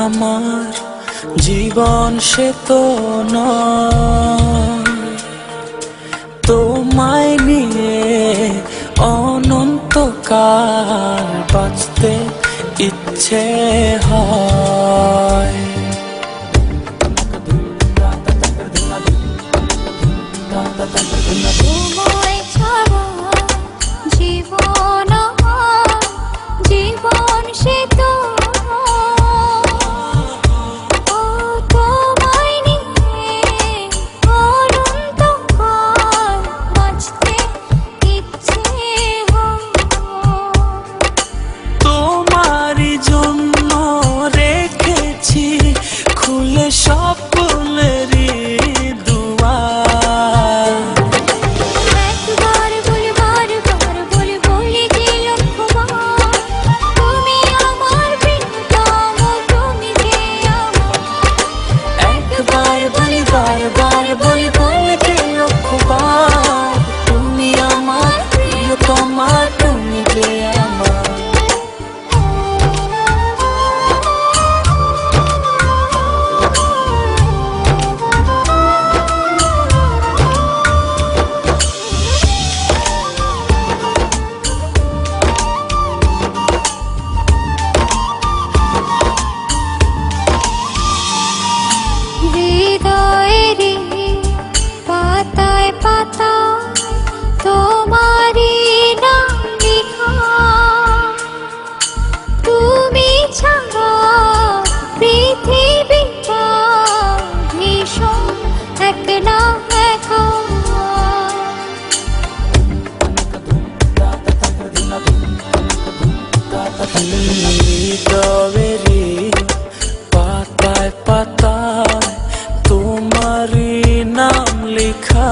আমার জীবন সে তো নয়, তোমায় নিয়ে অনন্তকাল বাঁচতে ইচ্ছে হয়। তোমায় ছাড়া জীবন আমার, জীবন সে তো তোমায় নিয়ে অনন্তকাল বাঁচতে ইচ্ছে হয়। তোমারই জন্য রেখেছি খুলে স্বপ্নেরই দুয়ার। একবার বলে বারবার বলে বলে যে লক্ষ্যবার, তুমি আমার প্রিয়তম, তুমি যে আমার। একবার বলি বারবার বলি বলে যে লক্ষ্যবার, তুমি আমার প্রিয়তমা, তুমি যে আমার। হৃদয়েরই পাতায় পাতায় তোমারই নাম লেখা, তুমি ছাড়া পৃথিবীটা ভীষণ একলা একা। হৃদয়েরই পাতায় পাতায় তোমারই নাম লেখা,